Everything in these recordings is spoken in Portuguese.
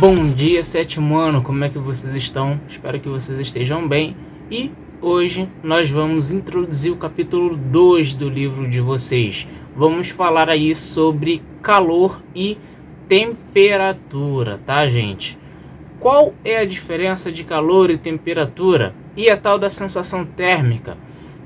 Bom dia, sétimo ano, como é que vocês estão? Espero que vocês estejam bem. E hoje nós vamos introduzir o capítulo 2 do livro de vocês. Vamos falar aí sobre calor e temperatura, tá, gente? Qual é a diferença de calor e temperatura? E a tal da sensação térmica?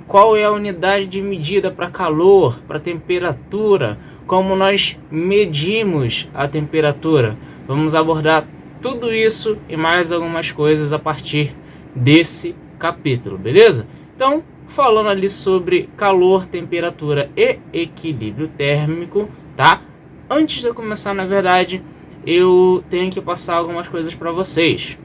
Qual é a unidade de medida para calor, para temperatura? Como nós medimos a temperatura? Vamos abordar tudo isso e mais algumas coisas a partir desse capítulo, beleza? Então, falando ali sobre calor, temperatura e equilíbrio térmico, tá? Antes de eu começar, na verdade, eu tenho que passar algumas coisas para vocês.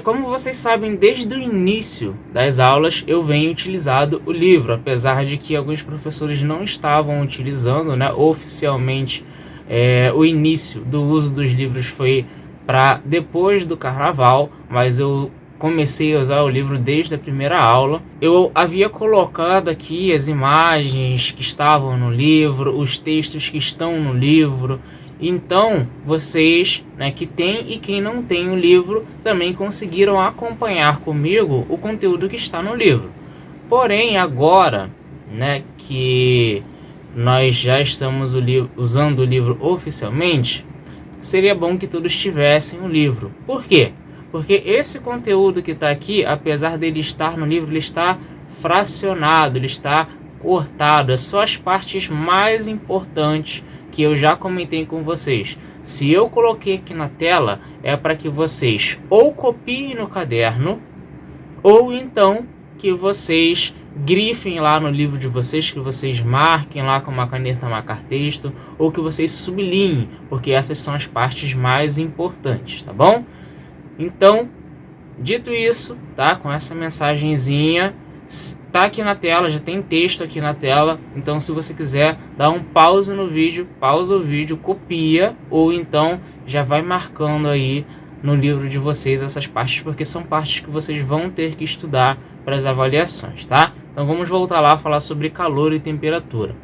Como vocês sabem, desde o início das aulas eu venho utilizando o livro, apesar de que alguns professores não estavam utilizando, né, oficialmente. O início do uso dos livros foi para depois do carnaval, mas eu comecei a usar o livro desde a primeira aula. Eu havia colocado aqui as imagens que estavam no livro, os textos que estão no livro. Então, vocês, né, que tem e quem não tem o livro, também conseguiram acompanhar comigo o conteúdo que está no livro. Porém, agora, né, que nós já estamos usando o livro oficialmente, seria bom que todos tivessem o livro. Por quê? Porque esse conteúdo que está aqui, apesar dele estar no livro, ele está fracionado, ele está cortado. É só as partes mais importantes que eu já comentei com vocês. Se eu coloquei aqui na tela, é para que vocês ou copiem no caderno, ou então que vocês grifem lá no livro de vocês, que vocês marquem lá com uma caneta marca-texto, ou que vocês sublinhem, porque essas são as partes mais importantes, tá bom? Então, dito isso, tá? Com essa mensagenzinha, tá aqui na tela, já tem texto aqui na tela. Então, se você quiser dar um pause no vídeo, pausa o vídeo, copia, ou então já vai marcando aí no livro de vocês essas partes, porque são partes que vocês vão ter que estudar para as avaliações, tá? Então vamos voltar lá a falar sobre calor e temperatura.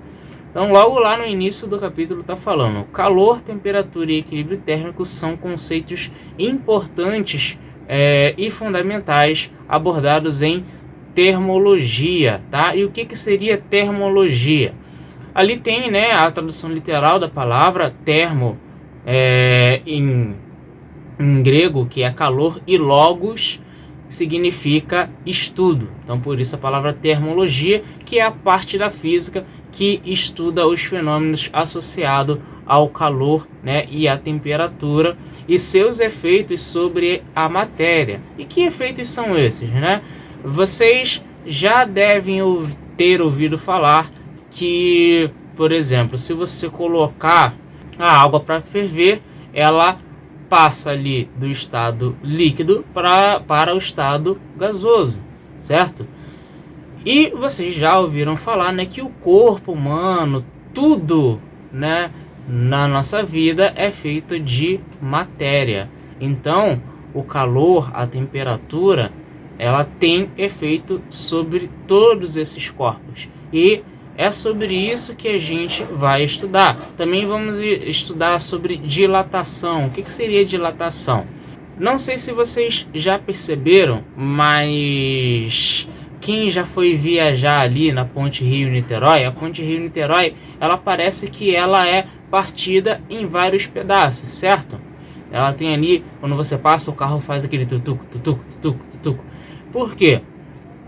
Então logo lá no início do capítulo está falando: calor, temperatura e equilíbrio térmico são conceitos importantes e fundamentais abordados em termologia, tá? E o que seria termologia? Ali tem, né, a tradução literal da palavra termo, em grego, que é calor, e logos significa estudo. Então por isso a palavra termologia, que é a parte da física que estuda os fenômenos associados ao calor, né, e à temperatura e seus efeitos sobre a matéria. E que efeitos são esses, né? Vocês já devem ter ouvido falar que, por exemplo, se você colocar a água para ferver, ela passa ali do estado líquido para o estado gasoso, certo? E vocês já ouviram falar, né, que o corpo humano, tudo, né, na nossa vida é feito de matéria. Então, o calor, a temperatura, ela tem efeito sobre todos esses corpos. E é sobre isso que a gente vai estudar. Também vamos estudar sobre dilatação. O que seria dilatação? Não sei se vocês já perceberam, mas quem já foi viajar ali na Ponte Rio-Niterói, a Ponte Rio-Niterói, ela parece que ela é partida em vários pedaços, certo? Ela tem ali, quando você passa, o carro faz aquele tutuco, tutuco, tutuco, tutuco. Por quê?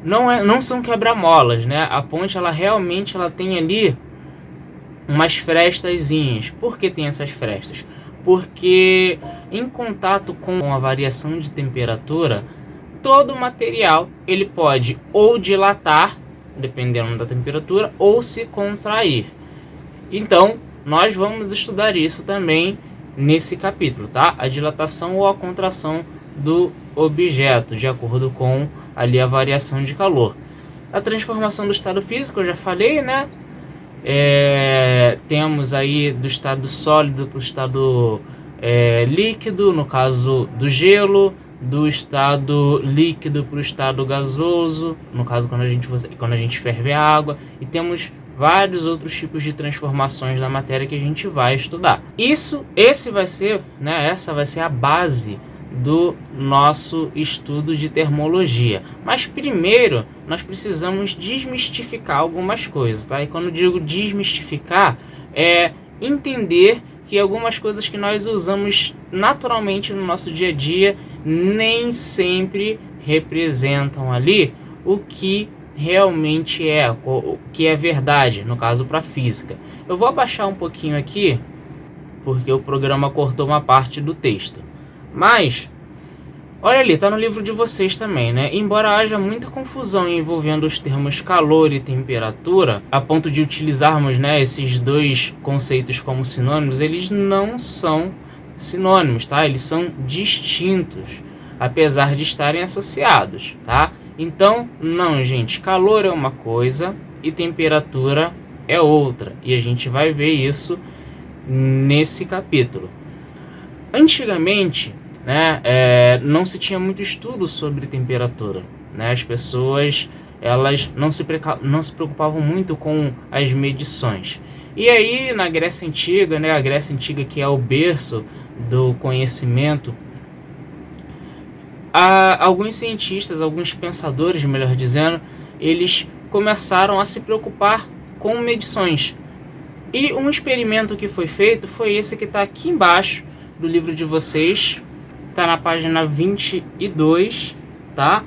Não são quebra-molas, né? A ponte, ela realmente tem ali umas frestazinhas. Por que tem essas frestas? Porque em contato com a variação de temperatura, todo o material ele pode ou dilatar, dependendo da temperatura, ou se contrair. Então, nós vamos estudar isso também nesse capítulo, tá? A dilatação ou a contração do objeto, de acordo com ali a variação de calor. A transformação do estado físico, eu já falei, né? Temos aí do estado sólido para o estado líquido, no caso do gelo, do estado líquido para o estado gasoso, no caso quando a gente ferve a água, e temos vários outros tipos de transformações da matéria que a gente vai estudar. Essa vai ser a base do nosso estudo de termologia. Mas primeiro nós precisamos desmistificar algumas coisas, tá? E quando eu digo desmistificar, é entender que algumas coisas que nós usamos naturalmente no nosso dia a dia nem sempre representam ali o que realmente o que é verdade, no caso para física. Eu vou abaixar um pouquinho aqui, porque o programa cortou uma parte do texto. Mas, olha ali, está no livro de vocês também, né? Embora haja muita confusão envolvendo os termos calor e temperatura, a ponto de utilizarmos, né, esses dois conceitos como sinônimos, eles não são sinônimos, tá? Eles são distintos, apesar de estarem associados, tá? Então, não, gente, calor é uma coisa e temperatura é outra. E a gente vai ver isso nesse capítulo. Antigamente, né, não se tinha muito estudo sobre temperatura, né? As pessoas elas não se preocupavam muito com as medições. E aí na Grécia Antiga, né, a Grécia Antiga que é o berço do conhecimento, alguns cientistas, alguns pensadores, melhor dizendo, eles começaram a se preocupar com medições. E um experimento que foi feito foi esse que está aqui embaixo do livro de vocês, está na página 22, tá?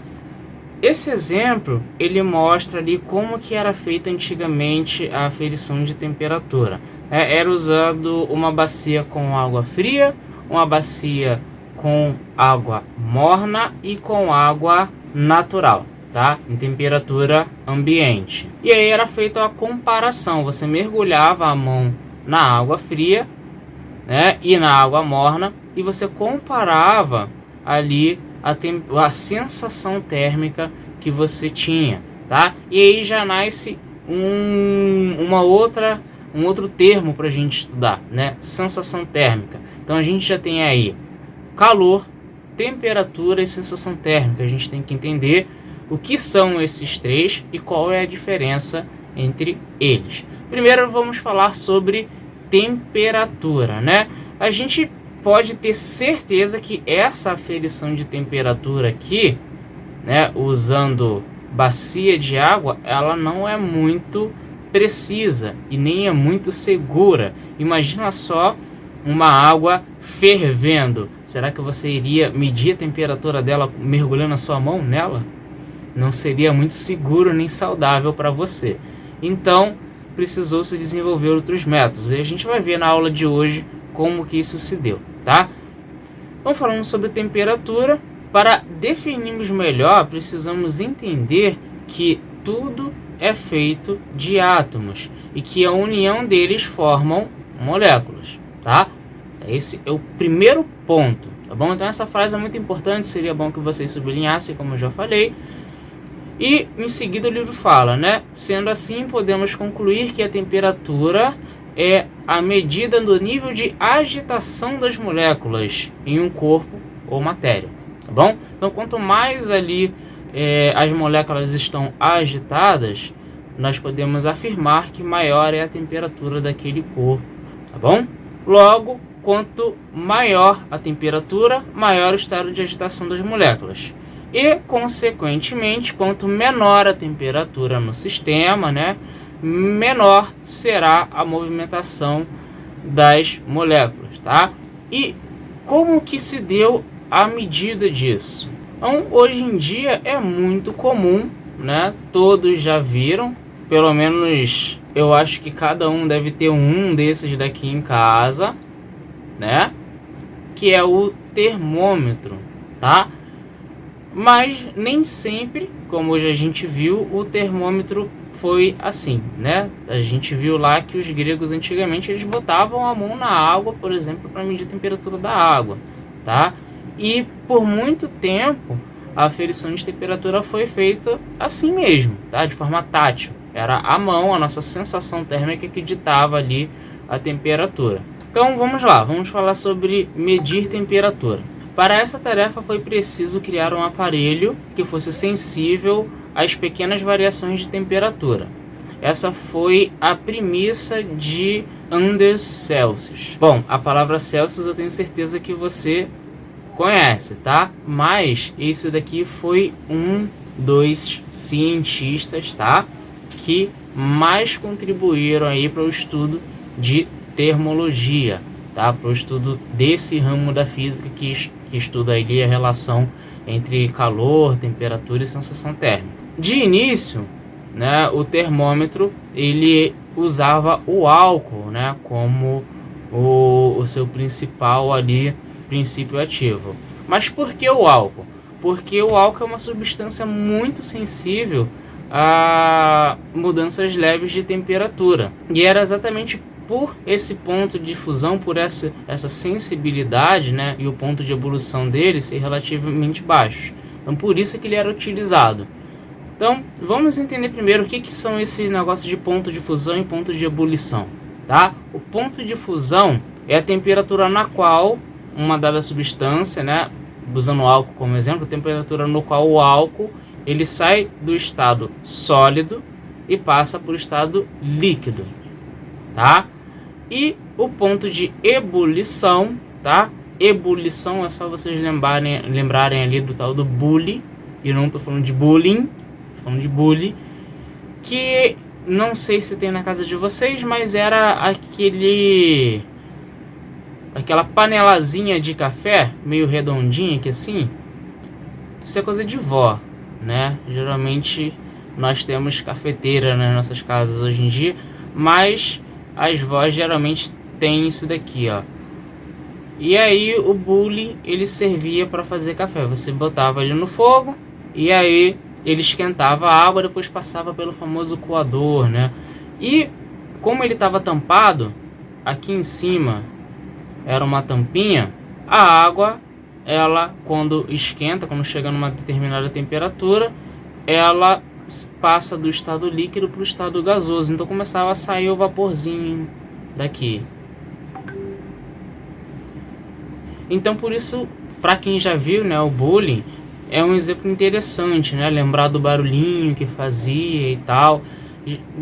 Esse exemplo, ele mostra ali como que era feita antigamente a aferição de temperatura. Era usado uma bacia com água fria, uma bacia com água morna e com água natural, tá? Em temperatura ambiente. E aí era feita a comparação, você mergulhava a mão na água fria, né, e na água morna, e você comparava ali a sensação térmica que você tinha, tá? E aí já nasce um outro termo para a gente estudar, né? Sensação térmica. Então a gente já tem aí calor, temperatura e sensação térmica. A gente tem que entender o que são esses três e qual é a diferença entre eles. Primeiro vamos falar sobre temperatura, né? A gente pode ter certeza que essa aferição de temperatura aqui, né, usando bacia de água, ela não é muito precisa e nem é muito segura. Imagina só uma água fervendo. Será que você iria medir a temperatura dela mergulhando a sua mão nela? Não seria muito seguro nem saudável para você. Então, precisou se desenvolver outros métodos. E a gente vai ver na aula de hoje como que isso se deu, tá? Então, falando sobre temperatura, para definirmos melhor, precisamos entender que tudo é feito de átomos e que a união deles formam moléculas, tá? Esse é o primeiro ponto, tá bom? Então essa frase é muito importante, seria bom que vocês sublinhassem, como eu já falei. E em seguida o livro fala, né? Sendo assim, podemos concluir que a temperatura é a medida do nível de agitação das moléculas em um corpo ou matéria, tá bom? Então quanto mais ali as moléculas estão agitadas, nós podemos afirmar que maior é a temperatura daquele corpo, tá bom? Logo, quanto maior a temperatura, maior o estado de agitação das moléculas. E, consequentemente, quanto menor a temperatura no sistema, né, menor será a movimentação das moléculas, tá? E como que se deu a medida disso? Então, hoje em dia é muito comum, né? Todos já viram, pelo menos eu acho que cada um deve ter um desses daqui em casa, né? Que é o termômetro, tá? Mas nem sempre, como hoje a gente viu, o termômetro foi assim, né? A gente viu lá que os gregos antigamente eles botavam a mão na água, por exemplo, para medir a temperatura da água, tá? E por muito tempo a aferição de temperatura foi feita assim mesmo, tá? De forma tátil. Era a mão, a nossa sensação térmica que ditava ali a temperatura. Então vamos lá, vamos falar sobre medir temperatura. Para essa tarefa foi preciso criar um aparelho que fosse sensível às pequenas variações de temperatura. Essa foi a premissa de Anders Celsius. Bom, a palavra Celsius eu tenho certeza que você conhece, tá? Mas esse daqui foi um dos cientistas, tá? Que mais contribuíram aí para o estudo de termologia, tá? Para o estudo desse ramo da física que estuda aí a relação entre calor, temperatura e sensação térmica. De início, né, o termômetro ele usava o álcool, né, como o seu principal ali princípio ativo. Mas por que o álcool? Porque o álcool é uma substância muito sensível a mudanças leves de temperatura. E era exatamente por esse ponto de fusão, por essa sensibilidade, né, e o ponto de ebulição dele ser relativamente baixo. Então por isso que ele era utilizado. Então vamos entender primeiro o que são esses negócios de ponto de fusão e ponto de ebulição. Tá? O ponto de fusão é a temperatura na qual uma dada substância, né, usando o álcool como exemplo, a temperatura no qual o álcool ele sai do estado sólido e passa para o estado líquido, tá? E o ponto de ebulição, tá? Ebulição é só vocês lembrarem ali do tal do bullying, e não estou falando de bullying, estou falando de bullying, que não sei se tem na casa de vocês, mas era aquela panelazinha de café, meio redondinha aqui assim. Isso é coisa de vó, né? Geralmente nós temos cafeteira nas nossas casas hoje em dia, mas as vós geralmente têm isso daqui, ó. E aí o bule ele servia para fazer café. Você botava ele no fogo e aí ele esquentava a água, depois passava pelo famoso coador, né? E como ele estava tampado, aqui em cima era uma tampinha, a água, ela quando esquenta, quando chega numa determinada temperatura, ela passa do estado líquido para o estado gasoso. Então começava a sair o vaporzinho daqui. Então por isso, para quem já viu, né, o bullying é um exemplo interessante, né? Lembrar do barulhinho que fazia e tal.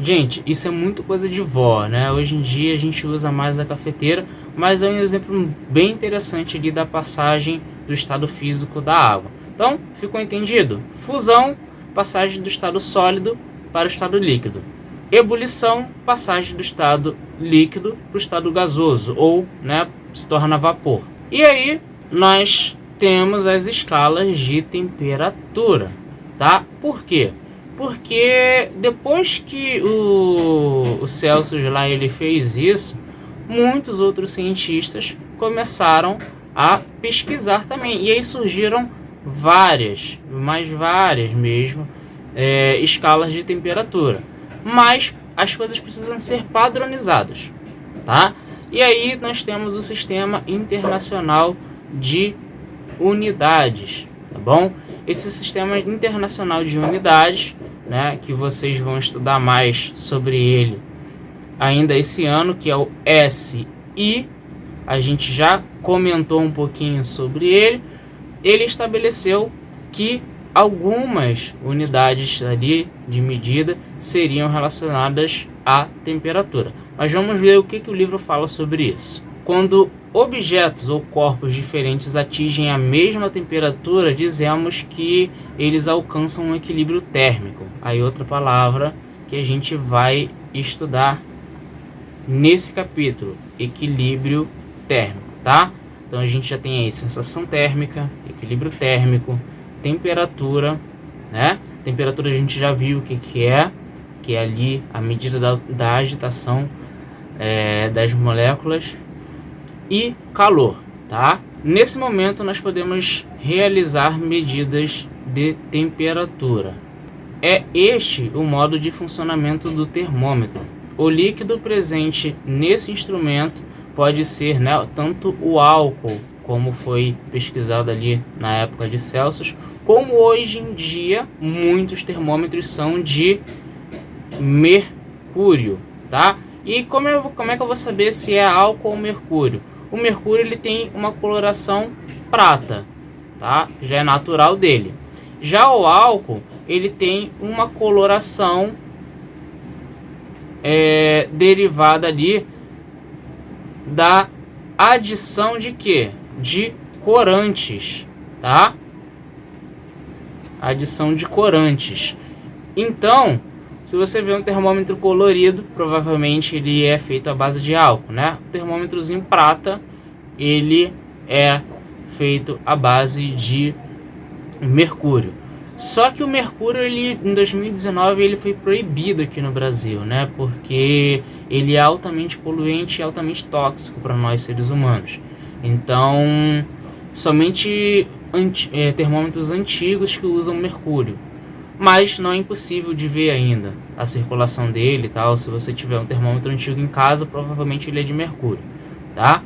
Gente, isso é muito coisa de vó, né? Hoje em dia a gente usa mais a cafeteira, mas é um exemplo bem interessante ali da passagem do estado físico da água. Então, ficou entendido? Fusão, passagem do estado sólido para o estado líquido. Ebulição, passagem do estado líquido para o estado gasoso, ou, né, se torna vapor. E aí, nós temos as escalas de temperatura, tá? Por quê? Porque depois que o Celsius lá ele fez isso, muitos outros cientistas começaram a pesquisar também. E aí surgiram várias mesmo, escalas de temperatura. Mas as coisas precisam ser padronizadas, tá? E aí nós temos o Sistema Internacional de Unidades, tá bom? Esse Sistema Internacional de Unidades, né, que vocês vão estudar mais sobre ele ainda esse ano, que é o SI, a gente já comentou um pouquinho sobre ele. Ele estabeleceu que algumas unidades ali de medida seriam relacionadas à temperatura. Mas vamos ver o que o livro fala sobre isso. Quando objetos ou corpos diferentes atingem a mesma temperatura, dizemos que eles alcançam um equilíbrio térmico. Aí outra palavra que a gente vai estudar nesse capítulo, equilíbrio térmico, tá? Então a gente já tem aí sensação térmica, equilíbrio térmico, temperatura, né? Temperatura a gente já viu o que é ali a medida da agitação das moléculas, e calor, tá? Nesse momento nós podemos realizar medidas de temperatura. É este o modo de funcionamento do termômetro. O líquido presente nesse instrumento pode ser, né, tanto o álcool, como foi pesquisado ali na época de Celsius, como hoje em dia muitos termômetros são de mercúrio, tá? E como é que eu vou saber se é álcool ou mercúrio? O mercúrio ele tem uma coloração prata, tá? Já é natural dele. Já o álcool ele tem uma coloração derivada ali da adição de quê? De corantes, tá? Adição de corantes. Então, se você vê um termômetro colorido, provavelmente ele é feito à base de álcool, né? O termômetrozinho prata, ele é feito à base de mercúrio. Só que o mercúrio, ele, em 2019, ele foi proibido aqui no Brasil, né? Porque ele é altamente poluente e altamente tóxico para nós seres humanos. Então, somente termômetros antigos que usam mercúrio. Mas não é impossível de ver ainda a circulação dele e tal. Se você tiver um termômetro antigo em casa, provavelmente ele é de mercúrio, tá?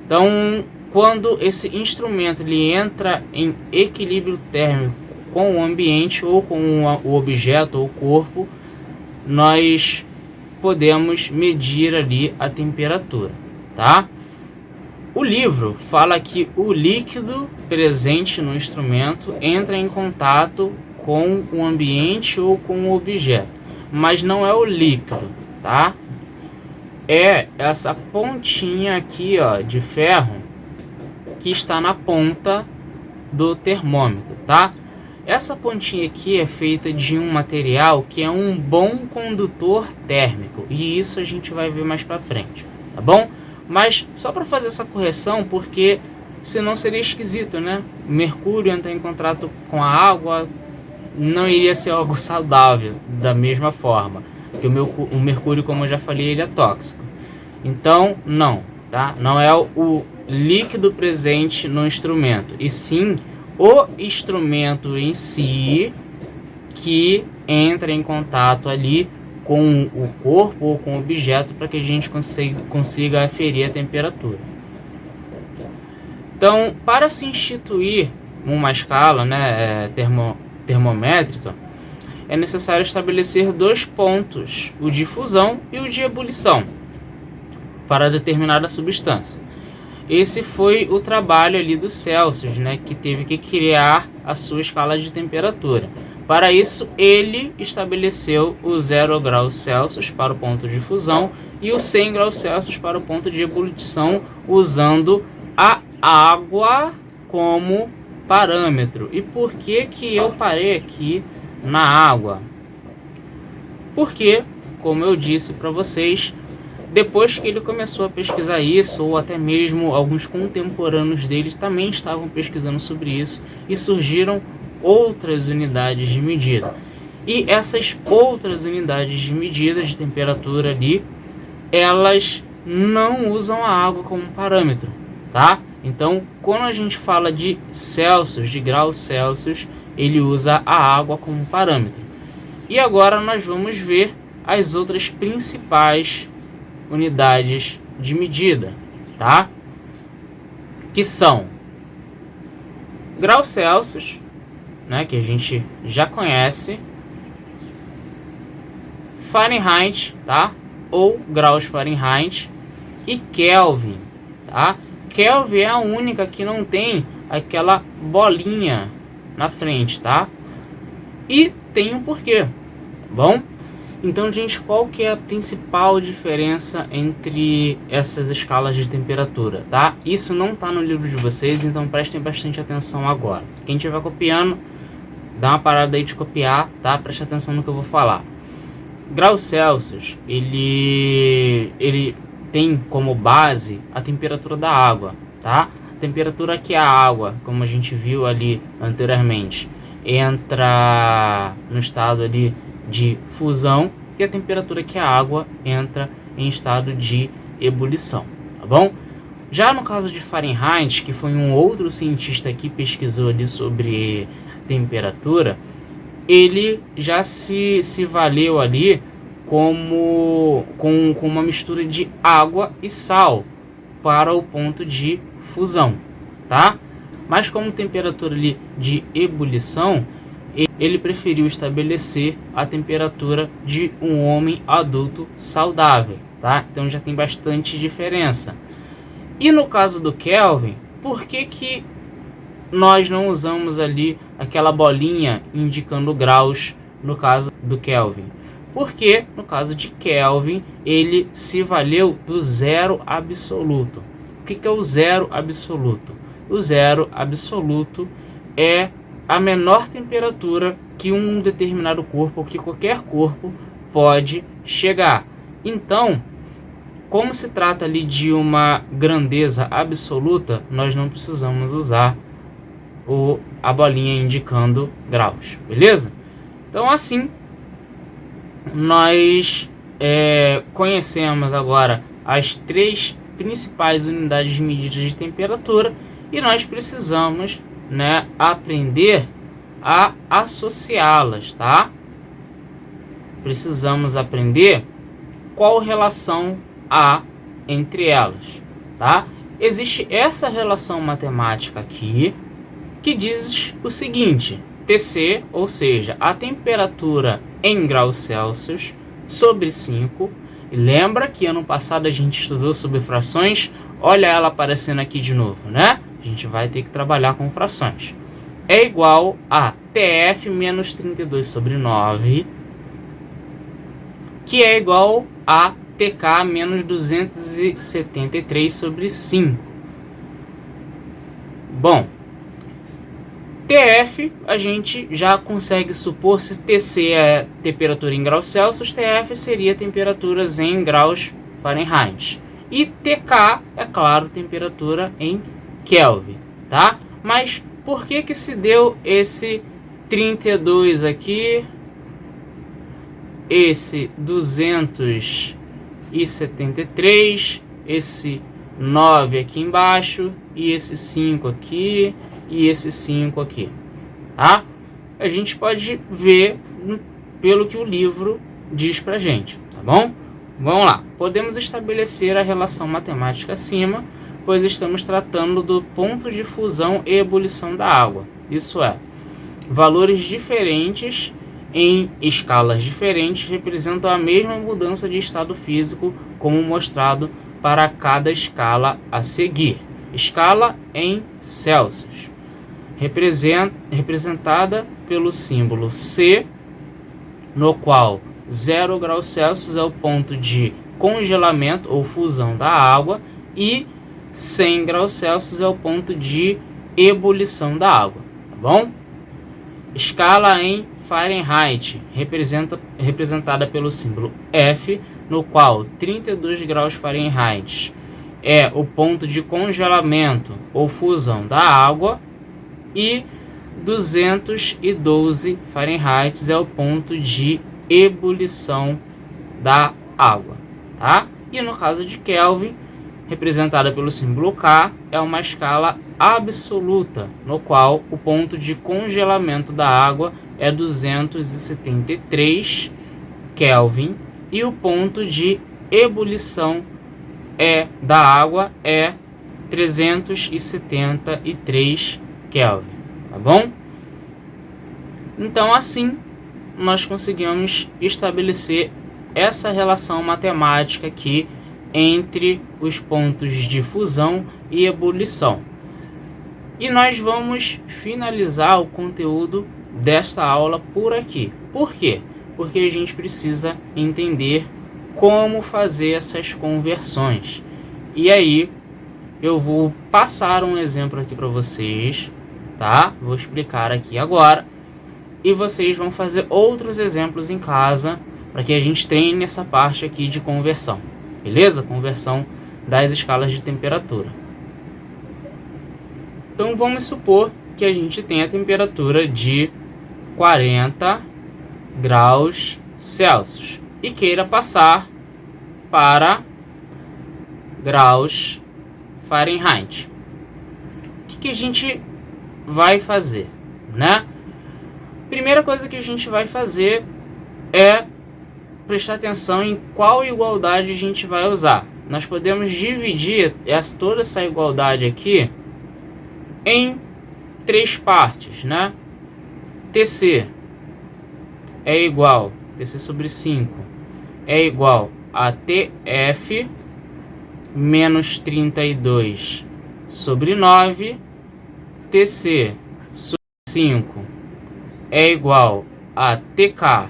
Então, quando esse instrumento ele entra em equilíbrio térmico com o ambiente ou com o objeto ou o corpo, nós podemos medir ali a temperatura, tá? O livro fala que o líquido presente no instrumento entra em contato com o ambiente ou com o objeto, mas não é o líquido, tá? É essa pontinha aqui, ó, de ferro que está na ponta do termômetro, tá? Essa pontinha aqui é feita de um material que é um bom condutor térmico, e isso a gente vai ver mais pra frente, tá bom? Mas só para fazer essa correção, porque senão seria esquisito, né? Mercúrio entrar em contato com a água, não iria ser algo saudável da mesma forma, porque o mercúrio, como eu já falei, ele é tóxico. Então, não, tá? Não é o líquido presente no instrumento, e sim o instrumento em si que entra em contato ali com o corpo ou com o objeto para que a gente consiga aferir a temperatura. Então, para se instituir uma escala, né, termométrica, é necessário estabelecer dois pontos, o de fusão e o de ebulição, para determinada substância. Esse foi o trabalho ali do Celsius, né, que teve que criar a sua escala de temperatura. Para isso, ele estabeleceu o 0 graus Celsius para o ponto de fusão e o 100 graus Celsius para o ponto de ebulição, usando a água como parâmetro. E por que que eu parei aqui na água? Porque, como eu disse para vocês, depois que ele começou a pesquisar isso, ou até mesmo alguns contemporâneos dele também estavam pesquisando sobre isso, e surgiram outras unidades de medida. E essas outras unidades de medida de temperatura ali, elas não usam a água como parâmetro, tá? Então, quando a gente fala de Celsius, de graus Celsius, ele usa a água como parâmetro. E agora nós vamos ver as outras principais unidades de medida, tá? Que são graus Celsius, né, que a gente já conhece, Fahrenheit, tá? Ou graus Fahrenheit, e Kelvin, tá? Kelvin é a única que não tem aquela bolinha na frente, tá? E tem um porquê, bom? Então, gente, qual que é a principal diferença entre essas escalas de temperatura, tá? Isso não tá no livro de vocês, então prestem bastante atenção agora. Quem estiver copiando, dá uma parada aí de copiar, tá? Preste atenção no que eu vou falar. Graus Celsius, ele tem como base a temperatura da água, tá? A temperatura que a água, como a gente viu ali anteriormente, entra no estado ali de fusão, e a temperatura que a água entra em estado de ebulição, tá bom? Já no caso de Fahrenheit, que foi um outro cientista que pesquisou ali sobre temperatura, ele já se valeu ali com uma mistura de água e sal para o ponto de fusão, tá? Mas como temperatura ali de ebulição, ele preferiu estabelecer a temperatura de um homem adulto saudável, tá? Então já tem bastante diferença. E no caso do Kelvin, por que que nós não usamos ali aquela bolinha indicando graus no caso do Kelvin? Porque, no caso de Kelvin, ele se valeu do zero absoluto. O que é o zero absoluto? O zero absoluto é a menor temperatura que um determinado corpo, ou que qualquer corpo, pode chegar. Então, como se trata ali de uma grandeza absoluta, nós não precisamos usar a bolinha indicando graus, beleza? Então, assim, nós conhecemos agora as 3 principais unidades de medida de temperatura e nós precisamos, né, aprender a associá-las, tá? Precisamos aprender qual relação há entre elas, tá? Existe essa relação matemática aqui que diz o seguinte: Tc, ou seja, a temperatura em graus Celsius sobre 5. E lembra que ano passado a gente estudou sobre frações? Olha ela aparecendo aqui de novo, né? A gente vai ter que trabalhar com frações. É igual a Tf menos 32 sobre 9, que é igual a Tk menos 273 sobre 5. Bom, Tf a gente já consegue supor, se Tc é temperatura em graus Celsius, Tf seria temperaturas em graus Fahrenheit. E Tk, é claro, temperatura em Kelvin, tá? Mas por que se deu esse 32 aqui, esse 273, esse 9 aqui embaixo, e esse 5 aqui, e esse 5 aqui, tá? A gente pode ver pelo que o livro diz pra gente, tá bom? Vamos lá, podemos estabelecer a relação matemática acima, pois estamos tratando do ponto de fusão e ebulição da água. Isso é, valores diferentes em escalas diferentes representam a mesma mudança de estado físico, como mostrado para cada escala a seguir. Escala em Celsius, representada pelo símbolo C, no qual 0 graus Celsius é o ponto de congelamento ou fusão da água e 100 graus Celsius é o ponto de ebulição da água, tá bom? Escala em Fahrenheit, representada pelo símbolo F, no qual 32 graus Fahrenheit é o ponto de congelamento ou fusão da água e 212 Fahrenheit é o ponto de ebulição da água, tá? E no caso de Kelvin, representada pelo símbolo K, é uma escala absoluta, no qual o ponto de congelamento da água é 273 Kelvin e o ponto de ebulição da água é 373 Kelvin, tá bom? Então, assim, nós conseguimos estabelecer essa relação matemática aqui entre os pontos de fusão e ebulição. E nós vamos finalizar o conteúdo desta aula por aqui. Por quê? Porque a gente precisa entender como fazer essas conversões. E aí, eu vou passar um exemplo aqui para vocês, tá? Vou explicar aqui agora. E vocês vão fazer outros exemplos em casa para que a gente treine essa parte aqui de conversão. Beleza? Conversão das escalas de temperatura. Então vamos supor que a gente tem a temperatura de 40 graus Celsius e queira passar para graus Fahrenheit. O que a gente vai fazer, né? Primeira coisa que a gente vai fazer é prestar atenção em qual igualdade a gente vai usar. Nós podemos dividir toda essa igualdade aqui em 3 partes, né? Tc é igual, Tc sobre 5 é igual a Tf menos 32 sobre 9, Tc sobre 5 é igual a Tk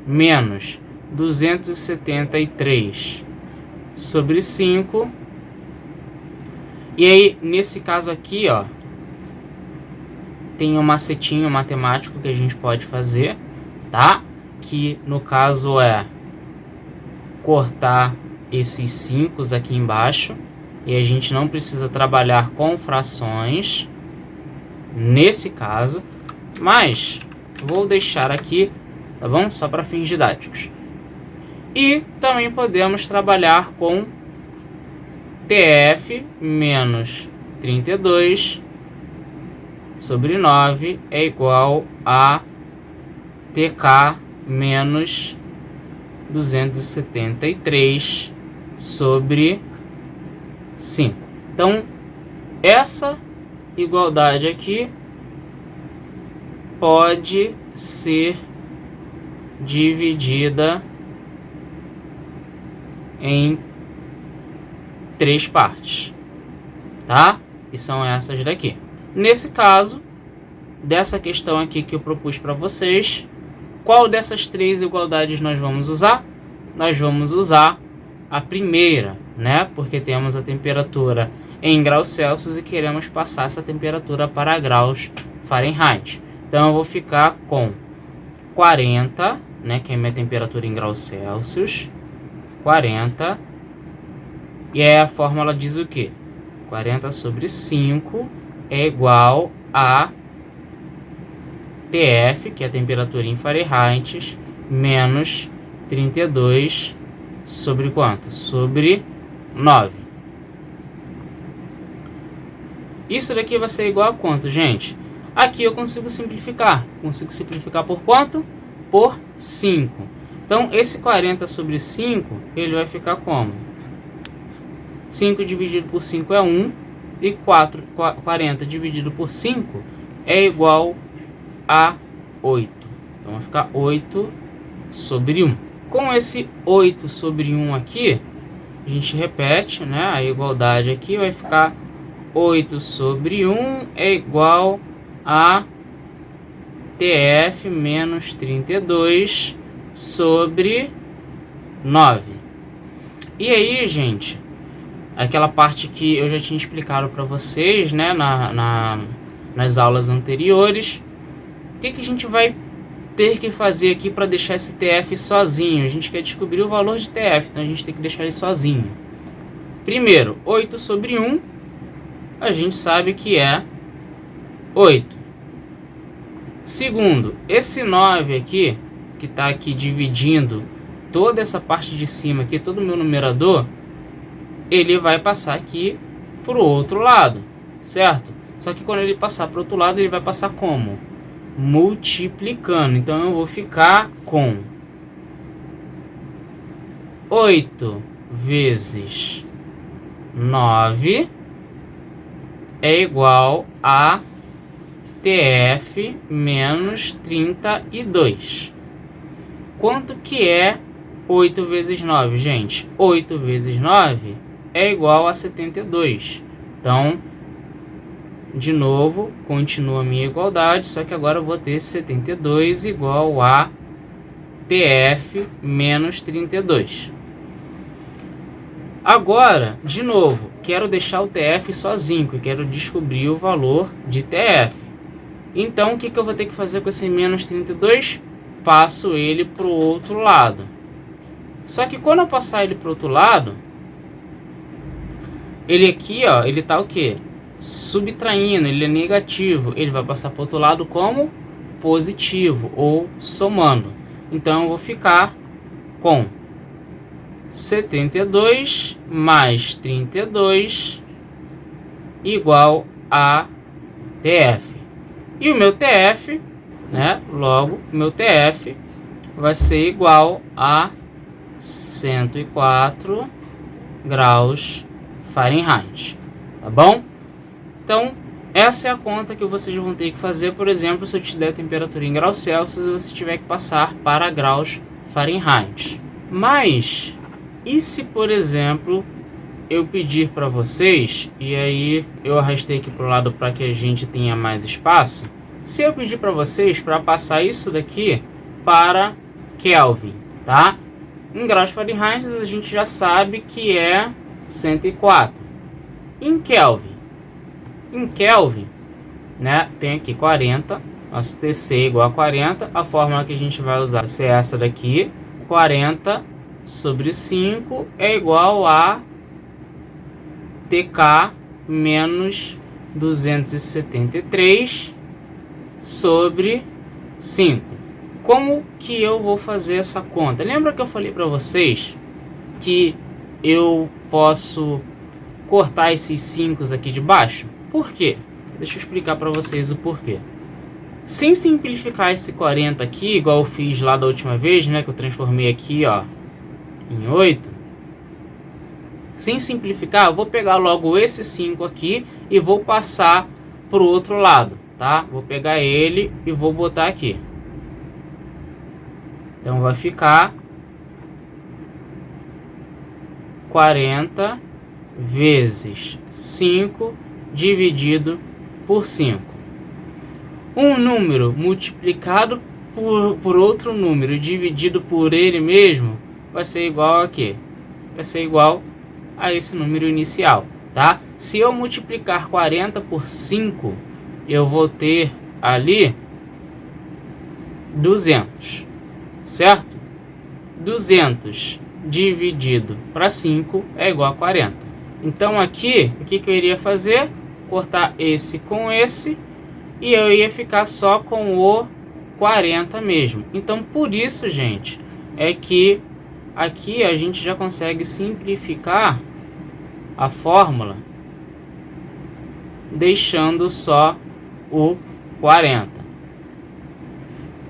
menos 273 sobre 5. E aí, nesse caso aqui, ó, tem um macetinho matemático que a gente pode fazer, tá? Que no caso é cortar esses 5 aqui embaixo. E a gente não precisa trabalhar com frações nesse caso, mas vou deixar aqui, tá bom? Só para fins didáticos. E também podemos trabalhar com TF menos 32 sobre 9 é igual a TK menos 273 sobre 5. Então, essa igualdade aqui pode ser dividida em 3 partes, tá? E são essas daqui. Nesse caso, dessa questão aqui que eu propus para vocês, qual dessas 3 igualdades nós vamos usar? Nós vamos usar a primeira, né? Porque temos a temperatura em graus Celsius e queremos passar essa temperatura para graus Fahrenheit. Então eu vou ficar com 40, né, que é a minha temperatura em graus Celsius, 40, e aí a fórmula diz o quê? 40 sobre 5 é igual a TF, que é a temperatura em Fahrenheit, menos 32 sobre quanto? Sobre 9. Isso daqui vai ser igual a quanto, gente? Aqui eu consigo simplificar. Consigo simplificar por quanto? Por 5. Então, esse 40 sobre 5, ele vai ficar como? 5 dividido por 5 é 1. E 40 dividido por 5 é igual a 8. Então, vai ficar 8 sobre 1. Com esse 8 sobre 1 aqui, a gente repete, né? A igualdade aqui vai ficar 8 sobre 1 é igual a TF menos 32 sobre 9. E aí, gente, aquela parte que eu já tinha explicado para vocês, né, nas aulas anteriores, o que a gente vai ter que fazer aqui para deixar esse TF sozinho? A gente quer descobrir o valor de TF, então a gente tem que deixar ele sozinho. Primeiro, 8 sobre 1, a gente sabe que é 8. Segundo, esse 9 aqui, que está aqui dividindo toda essa parte de cima aqui, todo o meu numerador, ele vai passar aqui para o outro lado, certo? Só que quando ele passar para o outro lado, ele vai passar como? Multiplicando. Então eu vou ficar com 8 vezes 9 é igual a TF menos 32. Quanto que é 8 vezes 9, gente? 8 vezes 9 é igual a 72. Então, de novo, continua a minha igualdade, só que agora eu vou ter 72 igual a TF menos 32. Agora, de novo, quero deixar o TF sozinho, eu quero descobrir o valor de TF. Então, o que eu vou ter que fazer com esse menos 32? Passo ele para o outro lado. Só que quando eu passar ele para o outro lado, ele aqui, ó, ele tá o quê? Subtraindo, ele é negativo. Ele vai passar para o outro lado como positivo ou somando. Então, eu vou ficar com 72 mais 32 igual a TF. E o meu TF, né? Logo, o meu TF vai ser igual a 104 graus Fahrenheit, tá bom? Então, essa é a conta que vocês vão ter que fazer, por exemplo, se eu te der a temperatura em graus Celsius e você tiver que passar para graus Fahrenheit. Mas, e se, por exemplo, eu pedir para vocês, e aí eu arrastei aqui para o lado para que a gente tenha mais espaço, se eu pedir para vocês para passar isso daqui para Kelvin, tá? Em graus Fahrenheit a gente já sabe que é 104. Em Kelvin, né, tem aqui 40, nosso TC igual a 40, a fórmula que a gente vai usar vai ser essa daqui, 40 sobre 5 é igual a TK menos 273 sobre 5. Como que eu vou fazer essa conta? Lembra que eu falei para vocês que eu posso cortar esses 5 aqui de baixo? Por quê? Deixa eu explicar para vocês o porquê. Sem simplificar esse 40 aqui, igual eu fiz lá da última vez, né, que eu transformei aqui, ó, em 8. Sem simplificar, eu vou pegar logo esse 5 aqui e vou passar para o outro lado, tá? Vou pegar ele e vou botar aqui. Então vai ficar 40 vezes 5 dividido por 5. Um número multiplicado por outro número dividido por ele mesmo vai ser igual a quê? Vai ser igual a esse número inicial, tá? Se eu multiplicar 40 por 5, eu vou ter ali 200, certo? 200 dividido para 5 é igual a 40. Então aqui, o que eu iria fazer? Cortar esse com esse e eu ia ficar só com o 40 mesmo. Então por isso, gente, é que aqui a gente já consegue simplificar a fórmula deixando só o 40.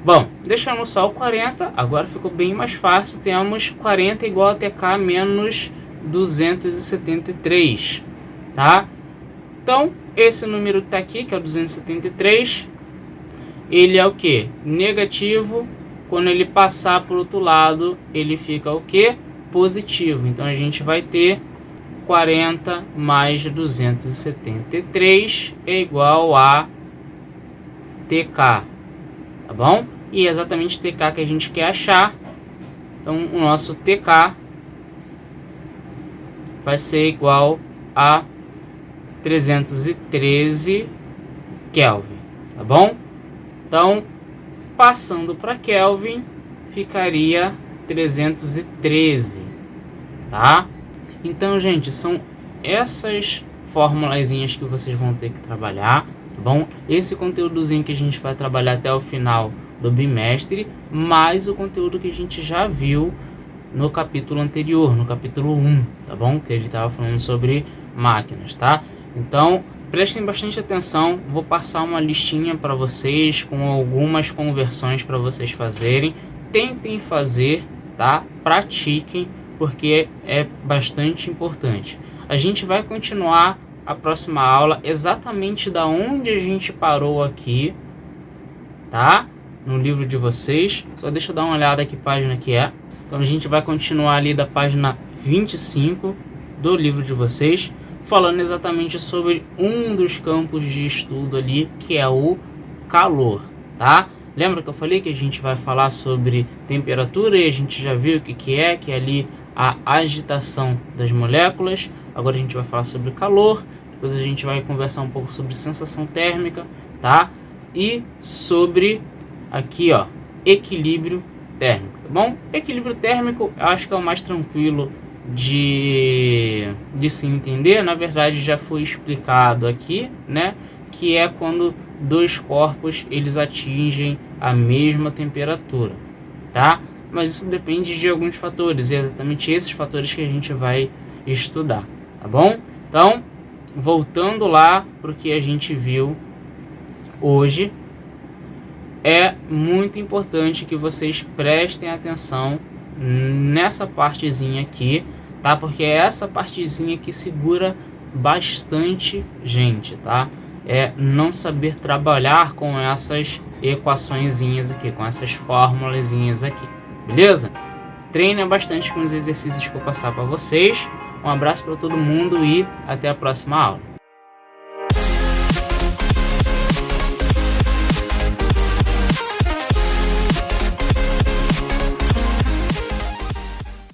Bom, deixando só o 40, agora ficou bem mais fácil. Temos 40 igual a TK menos 273, tá? Então, esse número que está aqui, que é o 273, ele é o que? Negativo. Quando ele passar para o outro lado, ele fica o que? Positivo. Então, a gente vai ter 40 mais 273 é igual a TK, tá bom? E é exatamente TK que a gente quer achar. Então, o nosso TK vai ser igual a 313 Kelvin, tá bom? Então, passando para Kelvin, ficaria 313, tá? Então, gente, são essas formulazinhas que vocês vão ter que trabalhar, tá bom? Esse conteúdozinho que a gente vai trabalhar até o final do bimestre, mais o conteúdo que a gente já viu no capítulo anterior, no capítulo 1, tá bom? Que ele estava falando sobre máquinas, tá? Então, prestem bastante atenção, vou passar uma listinha para vocês com algumas conversões para vocês fazerem. Tentem fazer, tá? Pratiquem, porque é bastante importante. A gente vai continuar a próxima aula exatamente da onde a gente parou aqui, tá? No livro de vocês. Só deixa eu dar uma olhada que página que é. Então a gente vai continuar ali da página 25 do livro de vocês, falando exatamente sobre um dos campos de estudo ali, que é o calor, tá? Lembra que eu falei que a gente vai falar sobre temperatura e a gente já viu o que é ali a agitação das moléculas. Agora a gente vai falar sobre calor, depois a gente vai conversar um pouco sobre sensação térmica, tá? E sobre aqui, ó, equilíbrio térmico, tá bom? Equilíbrio térmico eu acho que é o mais tranquilo de se entender. Na verdade já foi explicado aqui, né, que é quando dois corpos eles atingem a mesma temperatura, tá? Mas isso depende de alguns fatores, e é exatamente esses fatores que a gente vai estudar, tá bom? Então, voltando lá para o que a gente viu hoje, é muito importante que vocês prestem atenção nessa partezinha aqui, tá? Porque é essa partezinha que segura bastante gente, tá? É não saber trabalhar com essas equaçõezinhas aqui, com essas formulazinhas aqui, beleza? Treinem bastante com os exercícios que eu passar para vocês. Um abraço para todo mundo e até a próxima aula.